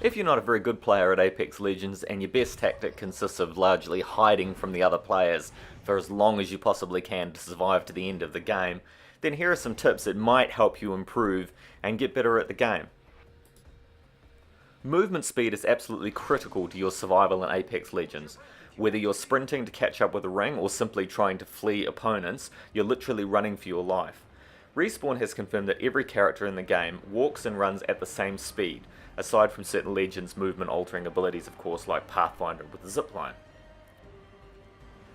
If you're not a very good player at Apex Legends and your best tactic consists of largely hiding from the other players for as long as you possibly can to survive to the end of the game, then here are some tips that might help you improve and get better at the game. Movement speed is absolutely critical to your survival in Apex Legends. Whether you're sprinting to catch up with a ring or simply trying to flee opponents, you're literally running for your life. Respawn has confirmed that every character in the game walks and runs at the same speed, aside from certain Legends movement altering abilities of course like Pathfinder with the zipline.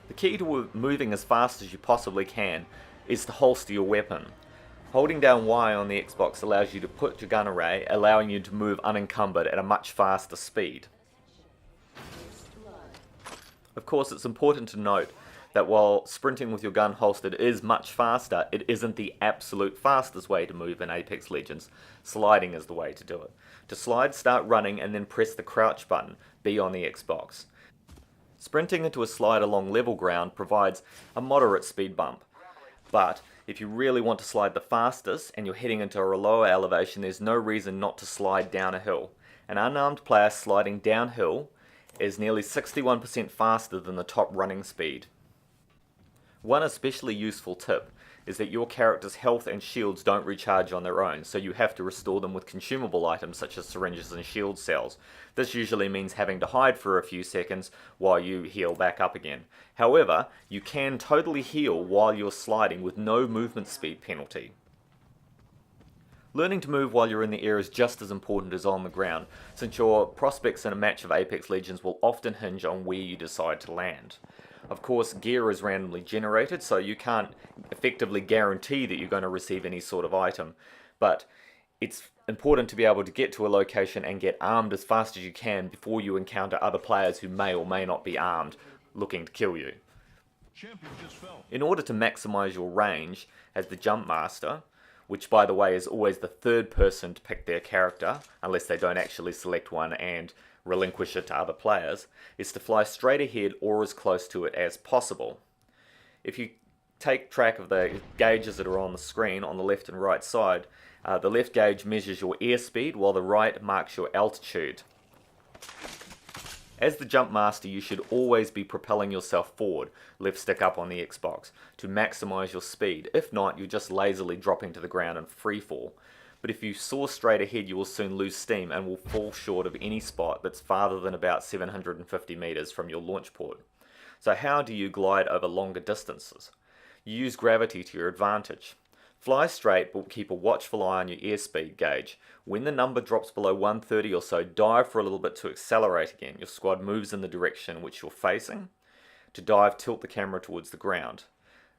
The key to moving as fast as you possibly can is to holster your weapon. Holding down Y on the Xbox allows you to put your gun array, allowing you to move unencumbered at a much faster speed. Of course, it's important to note that while sprinting with your gun holstered is much faster, it isn't the absolute fastest way to move in Apex Legends. Sliding is the way to do it. To slide, start running and then press the crouch button, B on the Xbox. Sprinting into a slide along level ground provides a moderate speed bump, but if you really want to slide the fastest and you're heading into a lower elevation, there's no reason not to slide down a hill. An unarmed player sliding downhill is nearly 61% faster than the top running speed. One especially useful tip is that your character's health and shields don't recharge on their own, so you have to restore them with consumable items such as syringes and shield cells. This usually means having to hide for a few seconds while you heal back up again. However, you can totally heal while you're sliding with no movement speed penalty. Learning to move while you're in the air is just as important as on the ground, since your prospects in a match of Apex Legends will often hinge on where you decide to land. Of course, gear is randomly generated, so you can't effectively guarantee that you're going to receive any sort of item, but it's important to be able to get to a location and get armed as fast as you can before you encounter other players who may or may not be armed, looking to kill you. In order to maximize your range as the Jump Master, which by the way is always the third person to pick their character, unless they don't actually select one and relinquish it to other players, is to fly straight ahead or as close to it as possible. If you take track of the gauges that are on the screen on the left and right side, the left gauge measures your airspeed while the right marks your altitude. As the Jump Master, you should always be propelling yourself forward, left stick up on the Xbox, to maximize your speed. If not, you're just lazily dropping to the ground in free fall. But if you soar straight ahead, you will soon lose steam and will fall short of any spot that's farther than about 750 meters from your launch port. So how do you glide over longer distances? You use gravity to your advantage. Fly straight, but keep a watchful eye on your airspeed gauge. When the number drops below 130 or so, dive for a little bit to accelerate again. Your squad moves in the direction which you're facing. To dive, tilt the camera towards the ground.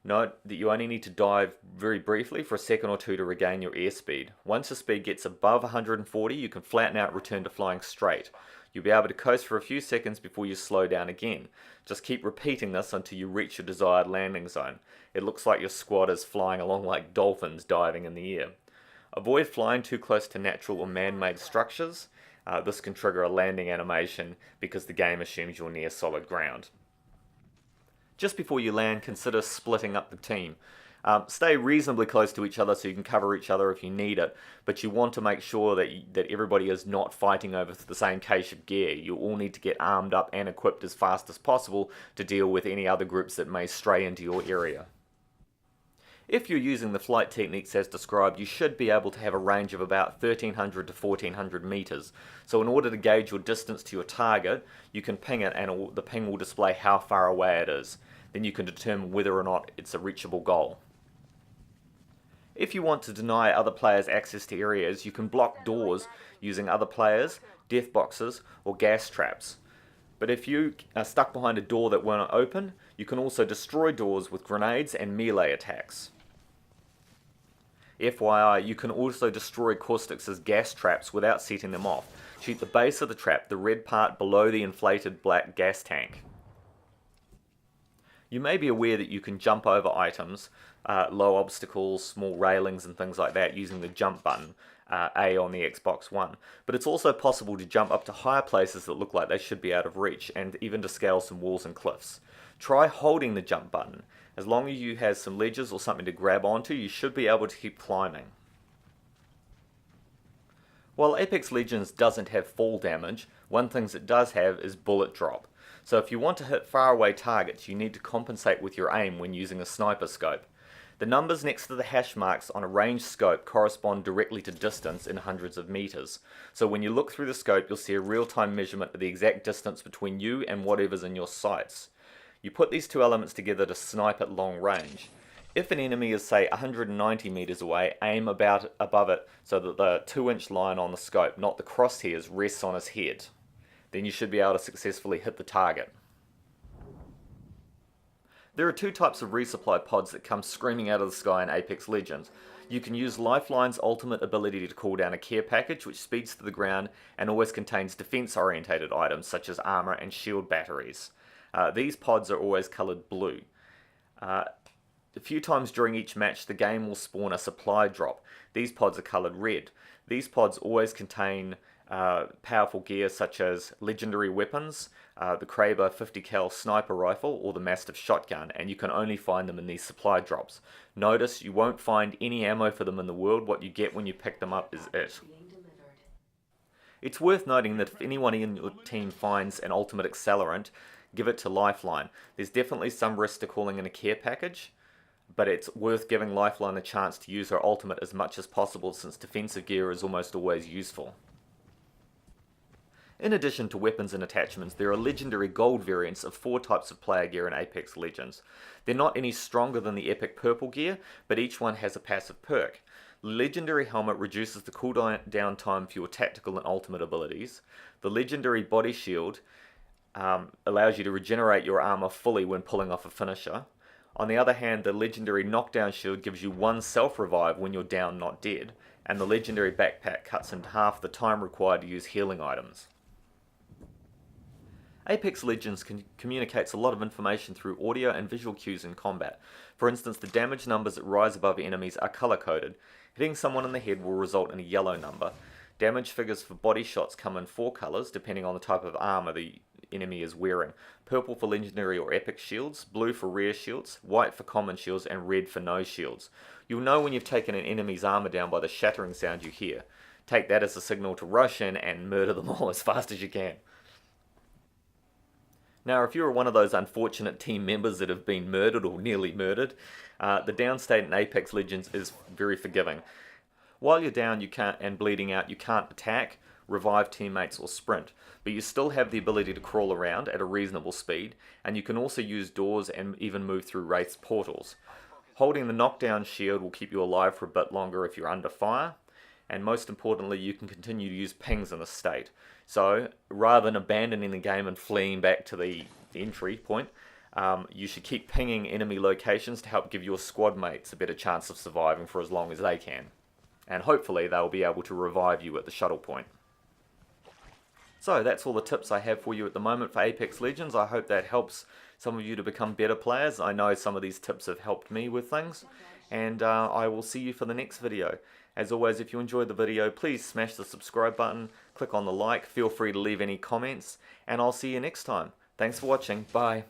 Note that you only need to dive very briefly for a second or two to regain your airspeed. Once the speed gets above 140, you can flatten out and return to flying straight. You'll be able to coast for a few seconds before you slow down again. Just keep repeating this until you reach your desired landing zone. It looks like your squad is flying along like dolphins diving in the air. Avoid flying too close to natural or man-made structures. This can trigger a landing animation because the game assumes you're near solid ground. Just before you land, consider splitting up the team. Stay reasonably close to each other so you can cover each other if you need it, but you want to make sure that everybody is not fighting over the same cache of gear. You all need to get armed up and equipped as fast as possible to deal with any other groups that may stray into your area. If you're using the flight techniques as described, you should be able to have a range of about 1300 to 1400 meters. So in order to gauge your distance to your target, you can ping it and the ping will display how far away it is. Then you can determine whether or not it's a reachable goal. If you want to deny other players access to areas, you can block doors using other players, death boxes, or gas traps. But if you are stuck behind a door that won't open, you can also destroy doors with grenades and melee attacks. FYI, you can also destroy caustics as gas traps without setting them off. Shoot the base of the trap, the red part below the inflated black gas tank. You may be aware that you can jump over items, low obstacles, small railings and things like that using the jump button, A on the Xbox One. But it's also possible to jump up to higher places that look like they should be out of reach, and even to scale some walls and cliffs. Try holding the jump button. As long as you have some ledges or something to grab onto, you should be able to keep climbing. While Apex Legends doesn't have fall damage, one thing it does have is bullet drop. So if you want to hit faraway targets, you need to compensate with your aim when using a sniper scope. The numbers next to the hash marks on a ranged scope correspond directly to distance in hundreds of meters. So when you look through the scope, you'll see a real-time measurement of the exact distance between you and whatever's in your sights. You put these two elements together to snipe at long range. If an enemy is, say, 190 meters away, aim about above it so that the 2-inch line on the scope, not the crosshairs, rests on his head. Then you should be able to successfully hit the target. There are two types of resupply pods that come screaming out of the sky in Apex Legends. You can use Lifeline's ultimate ability to call down a care package which speeds to the ground and always contains defense-orientated items such as armor and shield batteries. These pods are always colored blue. A few times during each match the game will spawn a supply drop. These pods are colored red. These pods always contain powerful gear such as legendary weapons, the Kraber 50 cal sniper rifle or the Mastiff shotgun, and you can only find them in these supply drops. Notice you won't find any ammo for them in the world. What you get when you pick them up is it. It's worth noting that if anyone in your team finds an ultimate accelerant, give it to Lifeline. There's definitely some risk to calling in a care package, but it's worth giving Lifeline a chance to use her ultimate as much as possible since defensive gear is almost always useful. In addition to weapons and attachments, there are legendary gold variants of 4 types of player gear in Apex Legends. They're not any stronger than the epic purple gear, but each one has a passive perk. The legendary helmet reduces the cooldown time for your tactical and ultimate abilities. The legendary body shield allows you to regenerate your armor fully when pulling off a finisher. On the other hand, the legendary knockdown shield gives you 1 self-revive when you're down, not dead, and the legendary backpack cuts in half the time required to use healing items. Apex Legends communicates a lot of information through audio and visual cues in combat. For instance, the damage numbers that rise above enemies are color-coded. Hitting someone in the head will result in a yellow number. Damage figures for body shots come in 4 colors, depending on the type of armor the enemy is wearing. Purple for legendary or epic shields, blue for rare shields, white for common shields, and red for no shields. You'll know when you've taken an enemy's armor down by the shattering sound you hear. Take that as a signal to rush in and murder them all as fast as you can. Now, if you're one of those unfortunate team members that have been murdered or nearly murdered, the down state in Apex Legends is very forgiving. While you're down and bleeding out, you can't attack, revive teammates or sprint, but you still have the ability to crawl around at a reasonable speed, and you can also use doors and even move through Wraith's portals. Holding the knockdown shield will keep you alive for a bit longer if you're under fire, and most importantly, you can continue to use pings in this state. So, rather than abandoning the game and fleeing back to the entry point, you should keep pinging enemy locations to help give your squad mates a better chance of surviving for as long as they can. And hopefully they'll be able to revive you at the shuttle point. So that's all the tips I have for you at the moment for Apex Legends. I hope that helps some of you to become better players. I know some of these tips have helped me with things. And I will see you for the next video. As always, if you enjoyed the video, please smash the subscribe button, click on the like, feel free to leave any comments, and I'll see you next time. Thanks for watching. Bye.